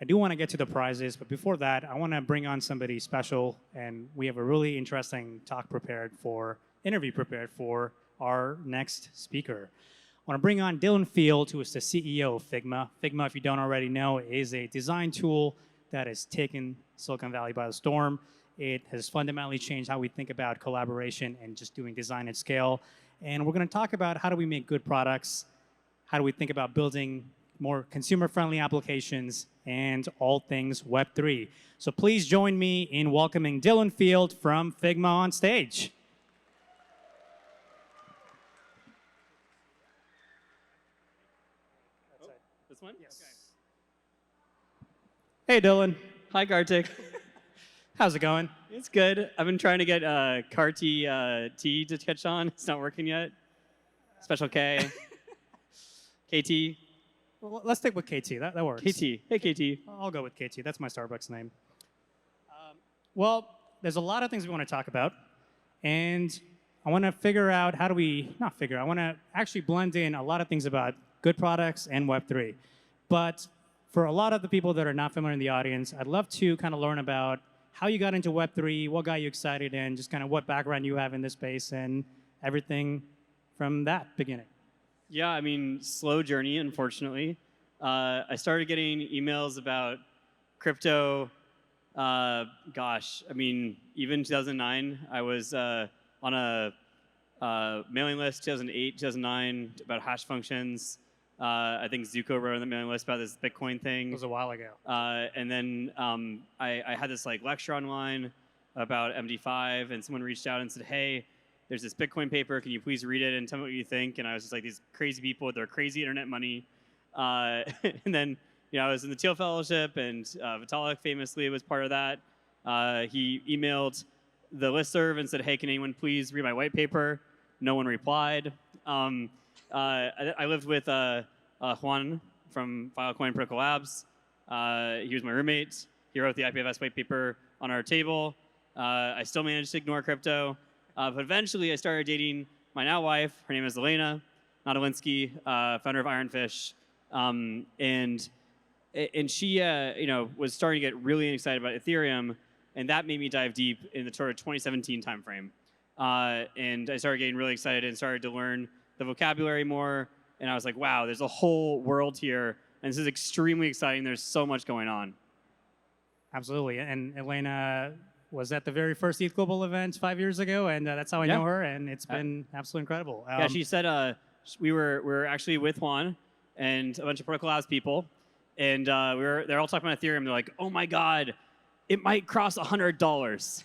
I do want to get to the prizes, but before that, I want to bring on somebody special, and we have a really interesting interview prepared for our next speaker. I want to bring on Dylan Field, who is the CEO of Figma. Figma, if you don't already know, is a design tool that has taken Silicon Valley by the storm. It has fundamentally changed how we think about collaboration and just doing design at scale. And we're going to talk about how do we make good products, how do we think about building more consumer-friendly applications, and all things Web3. So please join me in welcoming Dylan Field from Figma on stage. This one? Yes. Okay. Hey, Dylan. Hi, Kartik. How's it going? It's good. I've been trying to get Carti T to catch on. It's not working yet. Special K. KT. Well, let's stick with KT. That works. KT. Hey, KT. I'll go with KT. That's my Starbucks name. Well, there's a lot of things we want to talk about. And I want to figure out how do we, not figure, I want to actually blend in a lot of things about good products and Web3. But for a lot of the people that are not familiar in the audience, I'd love to kind of learn about how you got into Web3, what got you excited, and just kind of what background you have in this space and everything from that beginning. Yeah, I mean, slow journey, unfortunately. I started getting emails about crypto, even 2009. I was on a mailing list, 2008, 2009, about hash functions. I think Zuko wrote on the mailing list about this Bitcoin thing. It was a while ago. And then I had this lecture online about MD5, and someone reached out and said, hey, there's this Bitcoin paper, can you please read it and tell me what you think? And I was just like, these crazy people with their crazy internet money. And then I was in the Thiel Fellowship, and Vitalik famously was part of that. He emailed the listserv and said, hey, can anyone please read my white paper? No one replied. I lived with Juan from Filecoin Protocol Labs. He was my roommate. He wrote the IPFS white paper on our table. I still managed to ignore crypto. But eventually, I started dating my now wife. Her name is Elena Nadolinsky, founder of Ironfish. And she was starting to get really excited about Ethereum. And that made me dive deep in the sort of 2017 timeframe. And I started getting really excited and started to learn the vocabulary more. And I was like, wow, there's a whole world here. And this is extremely exciting. There's so much going on. Absolutely. And Elena was at the very first ETHGlobal event 5 years ago. And that's how I know her. And it's been absolutely incredible. Yeah, she said we were actually with Juan and a bunch of Protocol Labs people. And they're all talking about Ethereum. They're like, oh, my God, it might cross $100.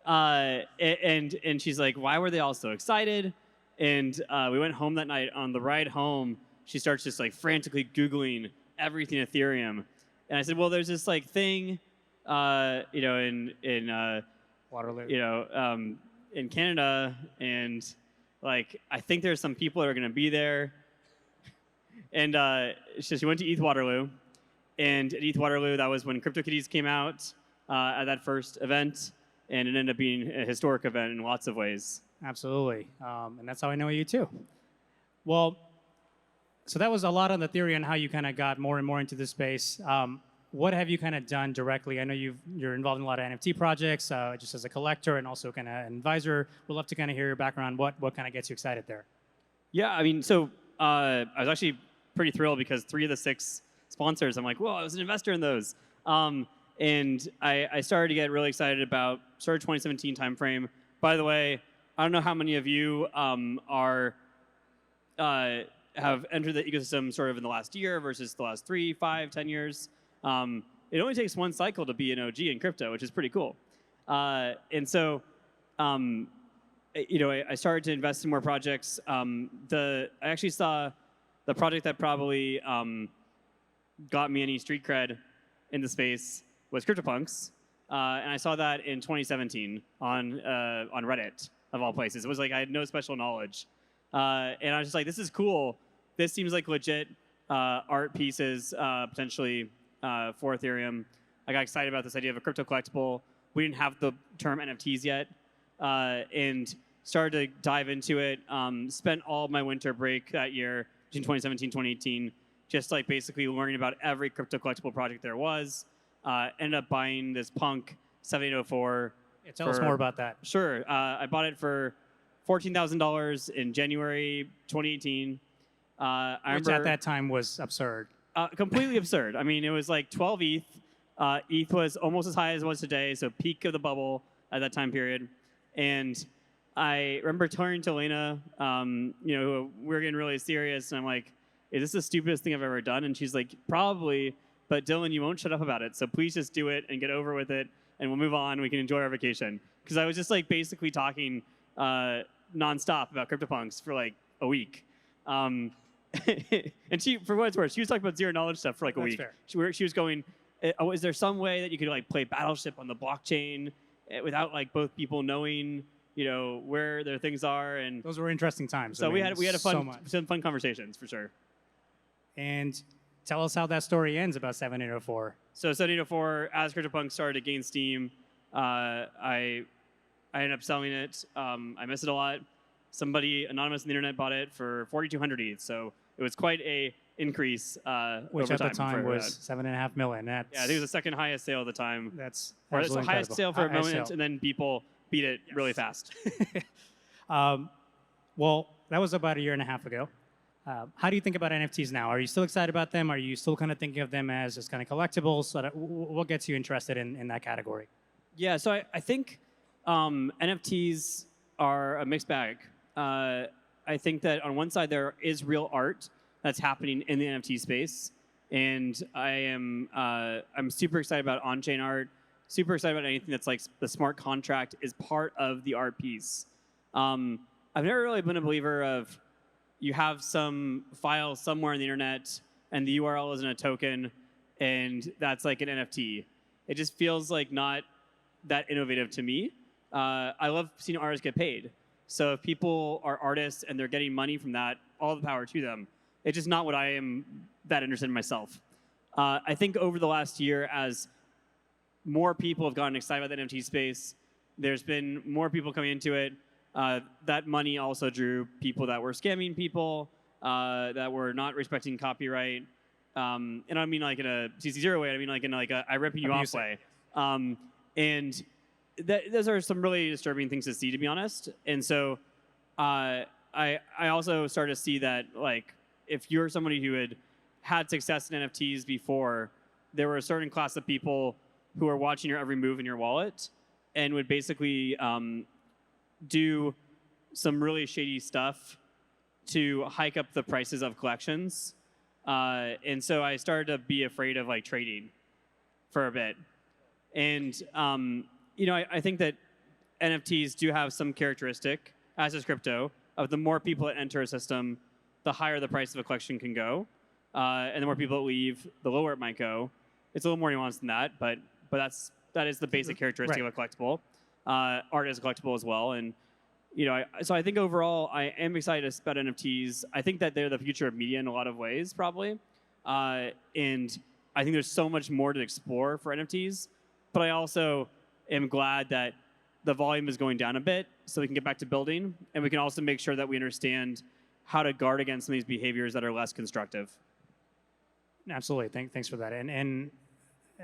And she's like, why were they all so excited? And we went home that night. On the ride home, she starts just frantically Googling everything Ethereum. And I said, well, there's this thing, in Waterloo, in Canada, and I think there's some people that are going to be there. And so she went to ETH Waterloo, and at ETH Waterloo, that was when CryptoKitties came out at that first event, and it ended up being a historic event in lots of ways. Absolutely. And that's how I know you too. Well, so that was a lot on the theory on how you kind of got more and more into this space. What have you kind of done directly? I know you're involved in a lot of NFT projects, just as a collector and also kind of an advisor. We'd love to kind of hear your background. What kind of gets you excited there? Yeah, I mean, so I was actually pretty thrilled because 3 of the 6 sponsors, I'm like, whoa, I was an investor in those. And I started to get really excited about sort of 2017 timeframe. By the way, I don't know how many of you have entered the ecosystem sort of in the last year versus the last 3, 5, 10 years. It only takes one cycle to be an OG in crypto, which is pretty cool. And so, I started to invest in more projects. I actually saw the project that probably got me any street cred in the space was CryptoPunks. And I saw that in 2017 on Reddit, of all places. It was I had no special knowledge. And I was just like, this is cool. This seems like legit art pieces, potentially, for Ethereum. I got excited about this idea of a crypto collectible. We didn't have the term NFTs yet. And started to dive into it. Spent all of my winter break that year, between 2017 and 2018, just like basically learning about every crypto collectible project there was. Ended up buying this Punk 7804. Tell us more about that. Sure. I bought it for $14,000 in January 2018. Which at that time was absurd. Completely absurd. I mean, it was like 12 ETH. ETH was almost as high as it was today, so peak of the bubble at that time period. And I remember turning to Elena, we were getting really serious, and I'm like, is this the stupidest thing I've ever done? And she's like, probably, but Dylan, you won't shut up about it, so please just do it and get over with it, and we'll move on. We can enjoy our vacation. Because I was just like basically talking nonstop about CryptoPunks for like a week. And she, for what it's worth, she was talking about zero knowledge stuff for like a week. Fair. She was going, oh, is there some way that you could like play Battleship on the blockchain without like both people knowing, where their things are? And those were interesting times. So we had some fun conversations for sure. And tell us how that story ends about 7804. So 7804, as CryptoPunks started to gain steam, I ended up selling it. I miss it a lot. Somebody anonymous on the internet bought it for 4,200 ETH. So it was quite a increase which over at the time was that. $7.5 million. Yeah, I think it was the second highest sale at the time. That's or it's the highest incredible. sale for a moment, and then people beat it really fast. Well, that was about a year and a half ago. How do you think about NFTs now? Are you still excited about them? Are you still kind of thinking of them as just kind of collectibles? What gets you interested in that category? Yeah, so I think NFTs are a mixed bag. I think that on one side there is real art that's happening in the NFT space, and I'm super excited about on-chain art. Super excited about anything that's like the smart contract is part of the art piece. I've never really been a believer of you have some file somewhere on the internet and the URL isn't a token and that's like an NFT. It just feels like not that innovative to me. I love seeing artists get paid. So if people are artists and they're getting money from that, all the power to them. It's just not what I am that interested in myself. I think over the last year, as more people have gotten excited about the NFT space, there's been more people coming into it. That money also drew people that were scamming people, that were not respecting copyright. And I don't mean like in a CC0 way, I mean like in like a I ripping you off way. And those are some really disturbing things to see, to be honest. And so I also started to see that like if you're somebody who had success in NFTs before, there were a certain class of people who are watching your every move in your wallet and would basically do some really shady stuff to hike up the prices of collections. And so I started to be afraid of like trading for a bit. And I think that NFTs do have some characteristic, as is crypto, of the more people that enter a system, the higher the price of a collection can go. And the more people that leave, the lower it might go. It's a little more nuanced than that, but that is the basic characteristic of a collectible. Art is a collectible as well. And so I think overall, I am excited about NFTs. I think that they're the future of media in a lot of ways, probably. And I think there's so much more to explore for NFTs. But I also am glad that the volume is going down a bit so we can get back to building. And we can also make sure that we understand how to guard against some of these behaviors that are less constructive. Absolutely. Thanks for that. And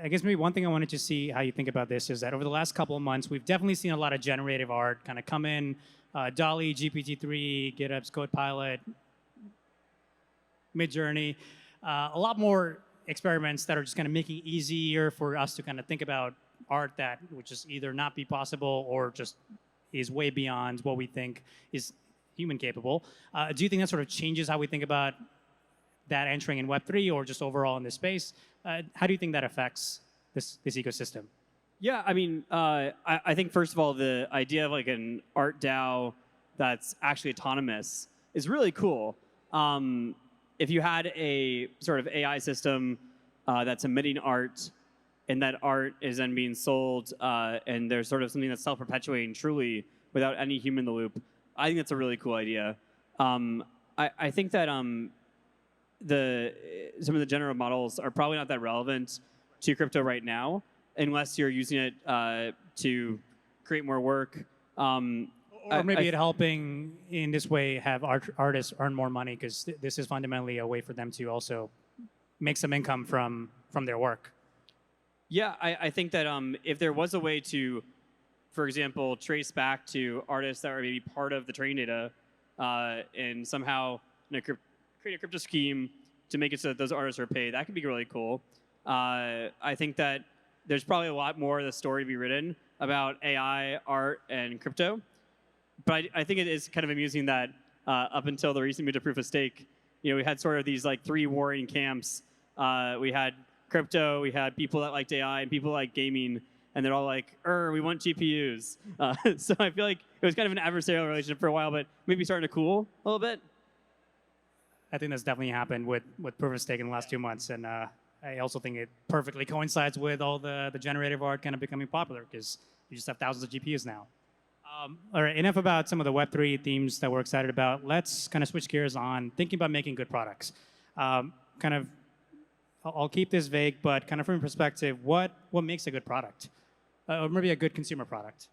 I guess maybe one thing I wanted to see how you think about this is that over the last couple of months, we've definitely seen a lot of generative art kind of come in. DALL-E, GPT-3, GitHub's Codepilot, Midjourney. A lot more experiments that are just kind of making it easier for us to kind of think about art that would just either not be possible or just is way beyond what we think is human capable. Do you think that sort of changes how we think about that entering in Web3 or just overall in this space? How do you think that affects this ecosystem? Yeah, I mean, I think first of all, the idea of like an art DAO that's actually autonomous is really cool. If you had a sort of AI system that's emitting art, and that art is then being sold, and there's sort of something that's self-perpetuating truly without any human in the loop, I think that's a really cool idea. I think that some of the general models are probably not that relevant to crypto right now, unless you're using it to create more work. Or maybe it helping in this way have artists earn more money because this is fundamentally a way for them to also make some income from their work. Yeah, I think that if there was a way to, for example, trace back to artists that were maybe part of the training data and somehow create a crypto scheme to make it so that those artists are paid, that could be really cool. I think that there's probably a lot more of the story to be written about AI, art, and crypto. But I think it is kind of amusing that up until the recent move to proof of stake, we had sort of these like three warring camps. We had crypto, we had people that liked AI, and people that liked gaming, and they're all like, we want GPUs. So I feel like it was kind of an adversarial relationship for a while, but maybe starting to cool a little bit. I think that's definitely happened with proof of stake in the last 2 months, and I also think it perfectly coincides with all the generative art kind of becoming popular because you just have thousands of GPUs now. All right, enough about some of the Web3 themes that we're excited about. Let's kind of switch gears on thinking about making good products. I'll keep this vague, but kind of from your perspective, what makes a good product? Or maybe a good consumer product?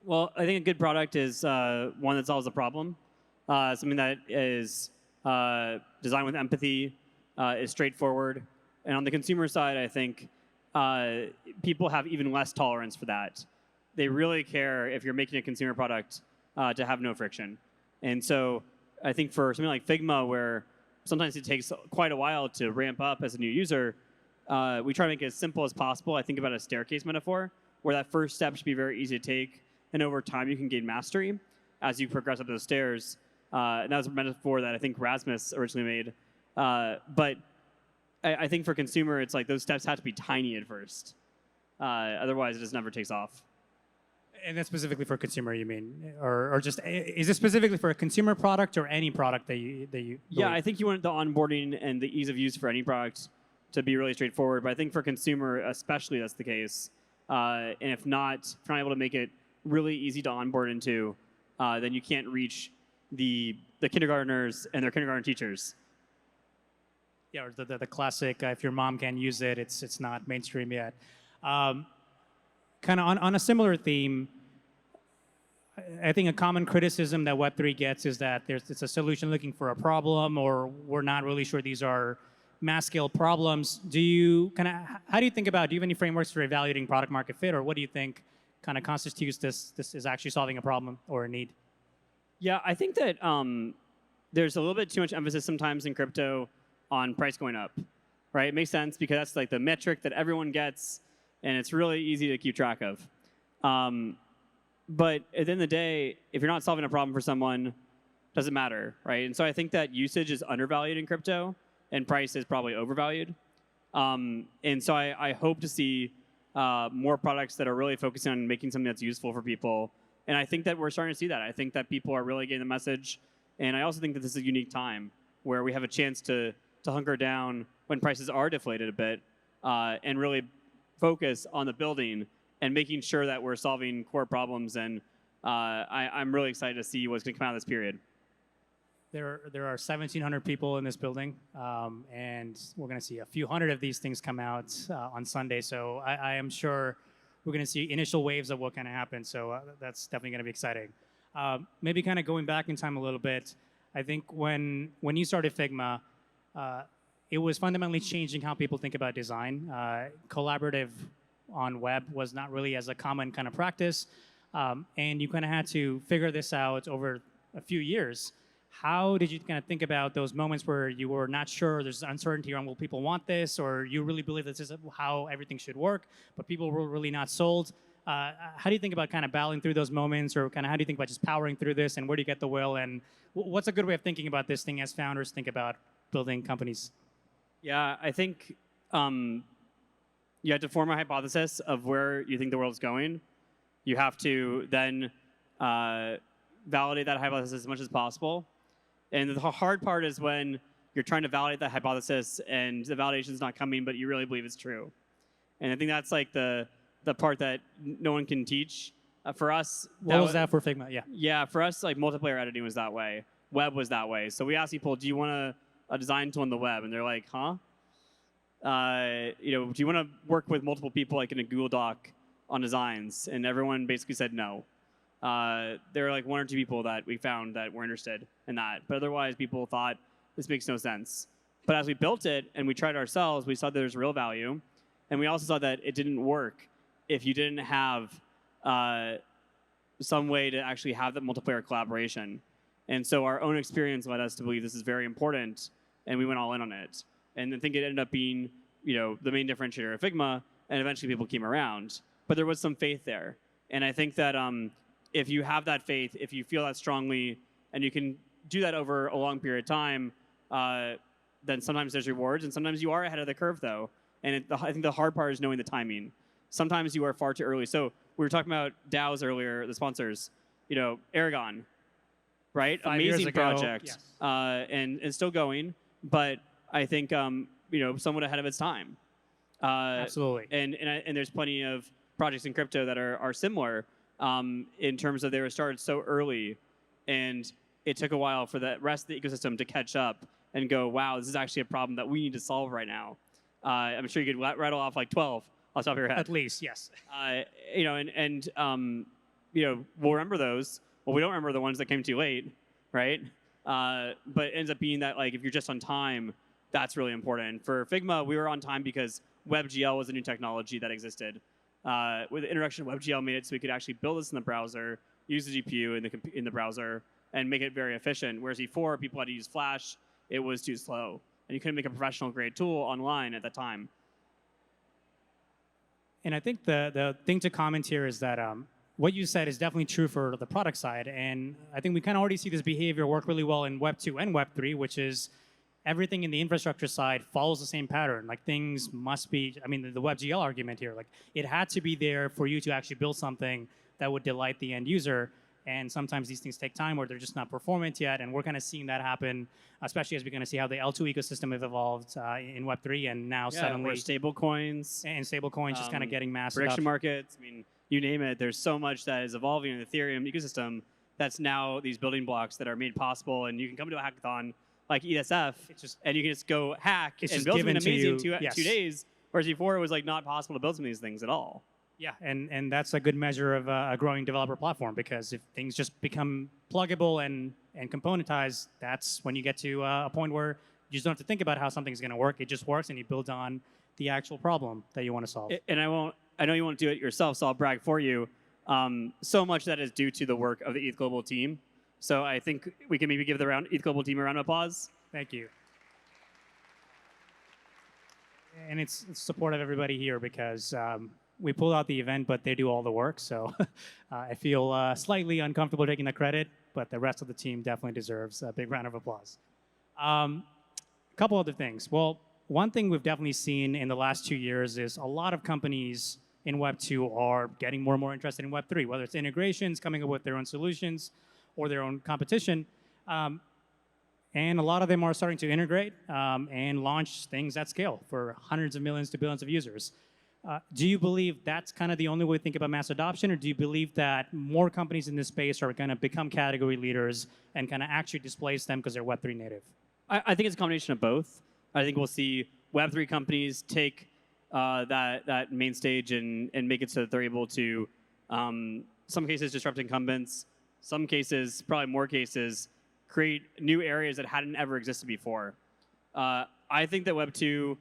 Well, I think a good product is one that solves a problem, something that is designed with empathy, is straightforward. And on the consumer side, I think people have even less tolerance for that. They really care if you're making a consumer product to have no friction. And so I think for something like Figma, where sometimes it takes quite a while to ramp up as a new user, we try to make it as simple as possible. I think about a staircase metaphor, where that first step should be very easy to take, and over time you can gain mastery as you progress up those stairs. And that was a metaphor that I think Rasmus originally made. But I think for consumer, it's like those steps have to be tiny at first. Otherwise, it just never takes off. And that's specifically for consumer, you mean? Or just, is it specifically for a consumer product or any product that you Yeah, I think you want the onboarding and the ease of use for any product to be really straightforward. But I think for consumer, especially, that's the case. And if you're not able to make it really easy to onboard into, then you can't reach the kindergartners and their kindergarten teachers. Yeah, or the classic, if your mom can't use it, it's not mainstream yet. Kind of on a similar theme, I think a common criticism that Web3 gets is that it's a solution looking for a problem, or we're not really sure these are mass-scale problems. How do you think about, do you have any frameworks for evaluating product market fit, or what do you think kind of constitutes this is actually solving a problem or a need? Yeah, I think that there's a little bit too much emphasis sometimes in crypto on price going up, right? It makes sense because that's like the metric that everyone gets, and it's really easy to keep track of. But at the end of the day, if you're not solving a problem for someone, it doesn't matter, right? And so I think that usage is undervalued in crypto, and price is probably overvalued. And so I hope to see more products that are really focusing on making something that's useful for people. And I think that we're starting to see that. I think that people are really getting the message. And I also think that this is a unique time where we have a chance to hunker down when prices are deflated a bit and really focus on the building and making sure that we're solving core problems. And I'm really excited to see what's going to come out of this period. There are 1,700 people in this building, and we're going to see a few hundred of these things come out on Sunday. So I am sure we're going to see initial waves of what kind of happens. So that's definitely going to be exciting. Maybe kind of going back in time a little bit, I think when you started Figma, it was fundamentally changing how people think about design. Collaborative on web was not really as a common kind of practice, and you kind of had to figure this out over a few years. How did you kind of think about those moments where you were not sure, there's uncertainty around, will people want this, or you really believe this is how everything should work, but people were really not sold? How do you think about kind of battling through those moments, or kind of how do you think about just powering through this, and where do you get the will, and what's a good way of thinking about this thing as founders think about building companies? Yeah, I think you have to form a hypothesis of where you think the world's going. You have to then validate that hypothesis as much as possible. And the hard part is when you're trying to validate that hypothesis and the validation is not coming, but you really believe it's true. And I think that's like the part that no one can teach. For us, what was that for Figma? Yeah. Yeah, for us, like multiplayer editing was that way. Web was that way. So we asked people, do you want a design tool on the web? And they're like, huh? Do you want to work with multiple people like in a Google Doc on designs? And everyone basically said no. There were like one or two people that we found that were interested in that. But otherwise, people thought, this makes no sense. But as we built it and we tried it ourselves, we saw that there's real value. And we also saw that it didn't work if you didn't have some way to actually have that multiplayer collaboration. And so our own experience led us to believe this is very important, and we went all in on it. And I think it ended up being, the main differentiator of Figma, and eventually people came around. But there was some faith there. And I think that if you have that faith, if you feel that strongly, and you can do that over a long period of time, then sometimes there's rewards, and sometimes you are ahead of the curve, though. And I think the hard part is knowing the timing. Sometimes you are far too early. So we were talking about DAOs earlier, the sponsors. Aragon, right? 5 years Amazing ago, project, yes. and still going. But I think somewhat ahead of its time. Absolutely. And there's plenty of projects in crypto that are similar in terms of they were started so early, and it took a while for the rest of the ecosystem to catch up and go, wow, this is actually a problem that we need to solve right now. I'm sure you could rattle off like 12 off the top of your head. At least, yes. We'll remember those. Well, we don't remember the ones that came too late, right? But it ends up being that if you're just on time, that's really important. For Figma, we were on time because WebGL was a new technology that existed. With the introduction of WebGL, made it so we could actually build this in the browser, use the GPU in the browser, and make it very efficient. Whereas before, people had to use Flash, it was too slow, and you couldn't make a professional-grade tool online at that time. And I think the thing to comment here is that what you said is definitely true for the product side. And I think we kind of already see this behavior work really well in Web 2 and Web 3, which is everything in the infrastructure side follows the same pattern. Things must be, the WebGL argument here, it had to be there for you to actually build something that would delight the end user. And sometimes these things take time or they're just not performant yet. And we're kind of seeing that happen, especially as we're going to see how the L2 ecosystem has evolved in Web3 and now suddenly. Or stable coins. And stable coins just kind of getting massive. Prediction markets. You name it. There's so much that is evolving in the Ethereum ecosystem that's now these building blocks that are made possible. And you can come to a hackathon like ETHSF, and you can just go hack and build something amazing in 2 days. Whereas before, it was not possible to build some of these things at all. Yeah, and that's a good measure of a growing developer platform, because if things just become pluggable and componentized, that's when you get to a point where you just don't have to think about how something's going to work. It just works, and you build on the actual problem that you want to solve. And I know you won't do it yourself, so I'll brag for you. So much that is due to the work of the ETHGlobal team. So I think we can maybe give the ETHGlobal team a round of applause. Thank you. And it's support of everybody here, because we pulled out the event, but they do all the work. So I feel slightly uncomfortable taking the credit, but the rest of the team definitely deserves a big round of applause. A couple other things. Well, one thing we've definitely seen in the last 2 years is a lot of companies in Web 2 are getting more and more interested in Web 3, whether it's integrations, coming up with their own solutions, or their own competition. And a lot of them are starting to integrate and launch things at scale for hundreds of millions to billions of users. Do you believe that's kind of the only way to think about mass adoption, or do you believe that more companies in this space are going to become category leaders and kind of actually displace them because they're Web3 native? I think it's a combination of both. I think we'll see Web3 companies take that main stage and make it so that they're able to, some cases, disrupt incumbents, some cases, probably more cases, create new areas that hadn't ever existed before. I think that Web 2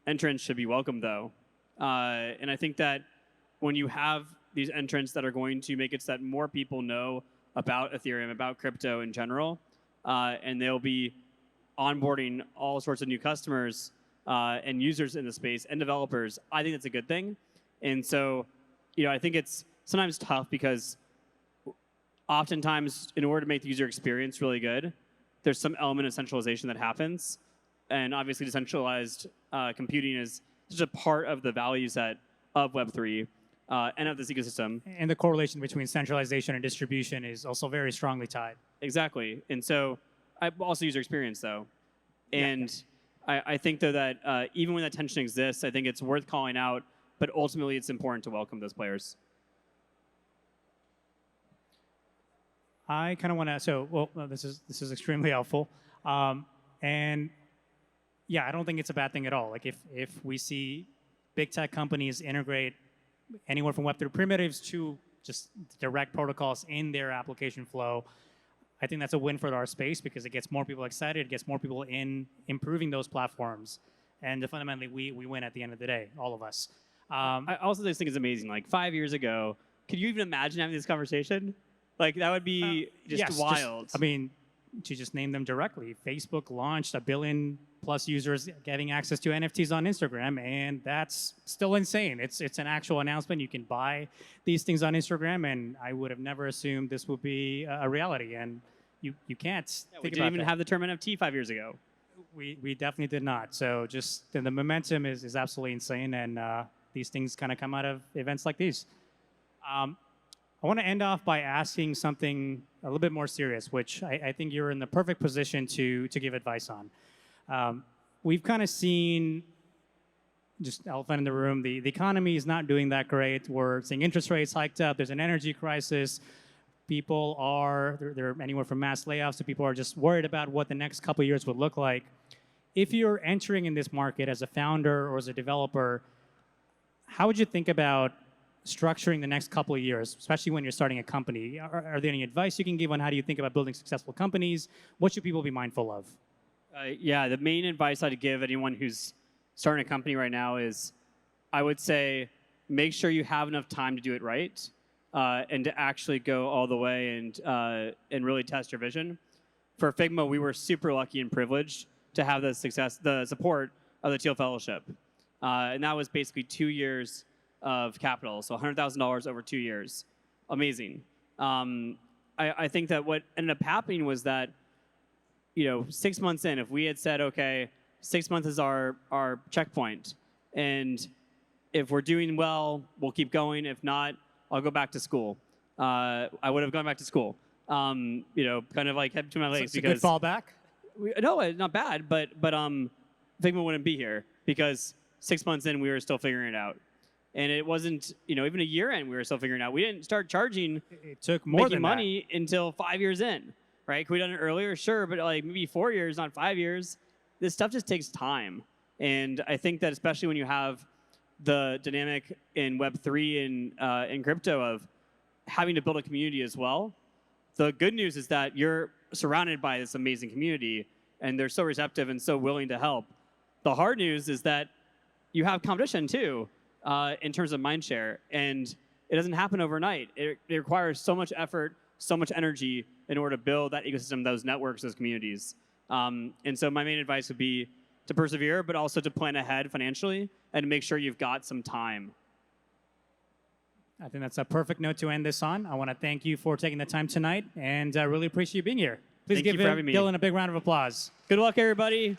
entrants should be welcome, though. And I think that when you have these entrants that are going to make it so that more people know about Ethereum, about crypto in general, and they'll be onboarding all sorts of new customers and users in the space and developers, I think that's a good thing. And so, I think it's sometimes tough because oftentimes, in order to make the user experience really good, there's some element of centralization that happens. And obviously, decentralized computing is such a part of the value set of Web3 and of this ecosystem. And the correlation between centralization and distribution is also very strongly tied. Exactly. And so, also user experience, though. And I think, though, that even when that tension exists, I think it's worth calling out, but ultimately it's important to welcome those players. I kind of want to, this is extremely helpful. And yeah, I don't think it's a bad thing at all. If we see big tech companies integrate anywhere from Web3 primitives to just direct protocols in their application flow, I think that's a win for our space because it gets more people excited, it gets more people in improving those platforms. And fundamentally, we win at the end of the day, all of us. I also just think it's amazing. Like 5 years ago, could you even imagine having this conversation? Like that would be just wild. I mean, to just name them directly, Facebook launched 1 billion plus users getting access to NFTs on Instagram, and that's still insane. It's an actual announcement. You can buy these things on Instagram, and I would have never assumed this would be a reality. And you can't think we about didn't even that. have the term NFT 5 years ago. We definitely did not. So just the momentum is absolutely insane, and these things kind of come out of events like these. I want to end off by asking something a little bit more serious, which I think you're in the perfect position to give advice on. We've kind of seen, just elephant in the room, the economy is not doing that great. We're seeing interest rates hiked up. There's an energy crisis. People are, they're anywhere from mass layoffs to people are just worried about what the next couple of years would look like. If you're entering in this market as a founder or as a developer, how would you think about structuring the next couple of years, especially when you're starting a company? Are there any advice you can give on how do you think about building successful companies? What should people be mindful of? Yeah, the main advice I'd give anyone who's starting a company right now is, I would say, make sure you have enough time to do it right, and to actually go all the way and really test your vision. For Figma, we were super lucky and privileged to have the support of the Teal Fellowship, and that was basically 2 years of capital, so $100,000 over 2 years. Amazing. I think that what ended up happening was that, 6 months in, if we had said, okay, 6 months is our checkpoint, and if we're doing well, we'll keep going. If not, I'll go back to school. I would have gone back to school. Kind of like head to my legs. It's a good fallback? No, not bad, but Figma wouldn't be here because 6 months in, we were still figuring it out. And it wasn't, even a year in, we were still figuring it out. We didn't start charging, it took more making money until 5 years in, right? Could we have done it earlier? Sure, but like maybe 4 years, not 5 years. This stuff just takes time. And I think that especially when you have the dynamic in Web3 and in crypto of having to build a community as well, the good news is that you're surrounded by this amazing community and they're so receptive and so willing to help. The hard news is that you have competition too, in terms of mindshare, and it doesn't happen overnight. It requires so much effort, so much energy in order to build that ecosystem, those networks, those communities. And so my main advice would be to persevere, but also to plan ahead financially and to make sure you've got some time. I think that's a perfect note to end this on. I want to thank you for taking the time tonight, and I really appreciate you being here. Please give for having me. Dylan a big round of applause. Good luck, everybody.